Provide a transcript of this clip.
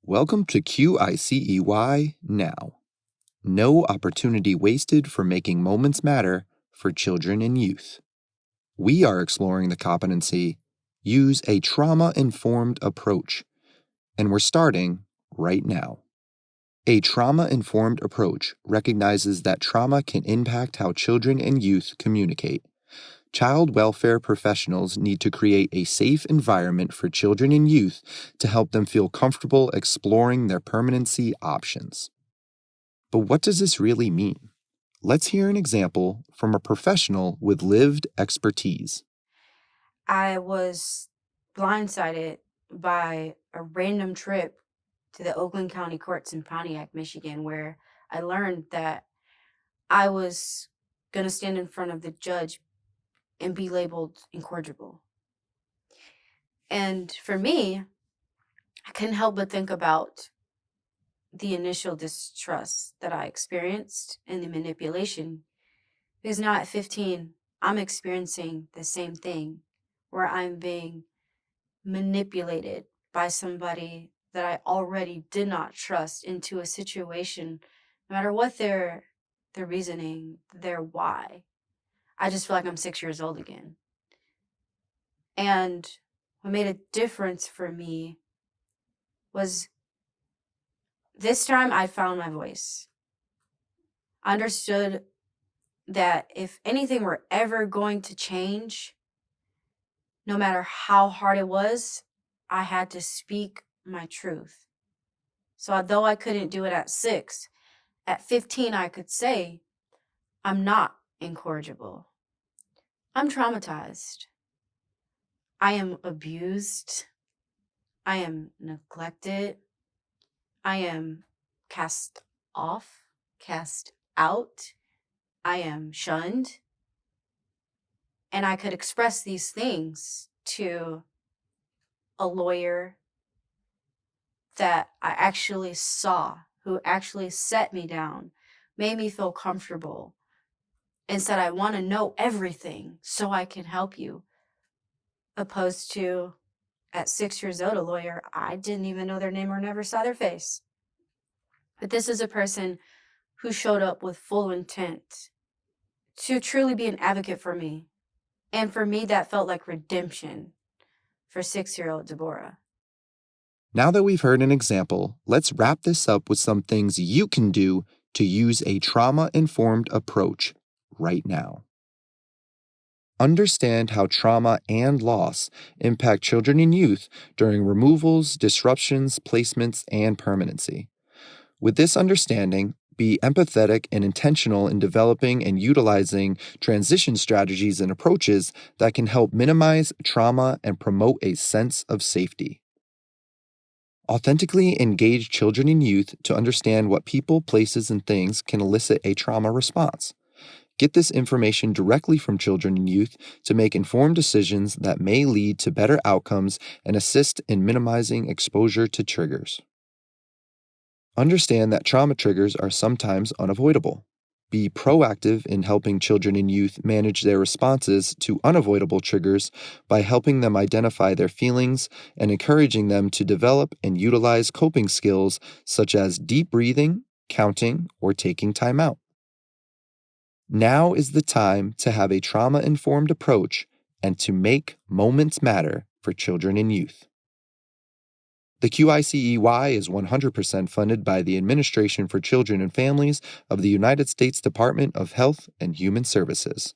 Welcome to QIC-EY Now. No opportunity wasted for making moments matter for children and youth. We are exploring the competency, use a trauma-informed approach, and we're starting right now. A trauma-informed approach recognizes that trauma can impact how children and youth communicate. Child welfare professionals need to create a safe environment for children and youth to help them feel comfortable exploring their permanency options. But what does this really mean? Let's hear an example from a professional with lived expertise. I was blindsided by a random trip to the Oakland County Courts in Pontiac, Michigan, where I learned that I was going to stand in front of the judge and be labeled incorrigible. And for me, I couldn't help but think about the initial distrust that I experienced and the manipulation. Because now at 15, I'm experiencing the same thing where I'm being manipulated by somebody that I already did not trust into a situation, no matter what their reasoning, their why. I just feel like I'm 6 years old again. And what made a difference for me was this time I found my voice. I understood that if anything were ever going to change, no matter how hard it was, I had to speak my truth. So although I couldn't do it at 6, at 15 I could say, I'm not incorrigible. I'm traumatized. I am abused. I am neglected. I am cast off, cast out. I am shunned. And I could express these things to a lawyer that I actually saw, who actually set me down, made me feel comfortable, and said, I want to know everything so I can help you. Opposed to, at 6 years old, a lawyer, I didn't even know their name or never saw their face. But this is a person who showed up with full intent to truly be an advocate for me. And for me, that felt like redemption for 6-year-old Deborah. Now that we've heard an example, let's wrap this up with some things you can do to use a trauma-informed approach right now. Understand how trauma and loss impact children and youth during removals, disruptions, placements, and permanency. With this understanding, be empathetic and intentional in developing and utilizing transition strategies and approaches that can help minimize trauma and promote a sense of safety. Authentically engage children and youth to understand what people, places, and things can elicit a trauma response. Get this information directly from children and youth to make informed decisions that may lead to better outcomes and assist in minimizing exposure to triggers. Understand that trauma triggers are sometimes unavoidable. Be proactive in helping children and youth manage their responses to unavoidable triggers by helping them identify their feelings and encouraging them to develop and utilize coping skills such as deep breathing, counting, or taking time out. Now is the time to have a trauma-informed approach and to make moments matter for children and youth. The QIC-EY is 100% funded by the Administration for Children and Families of the United States Department of Health and Human Services.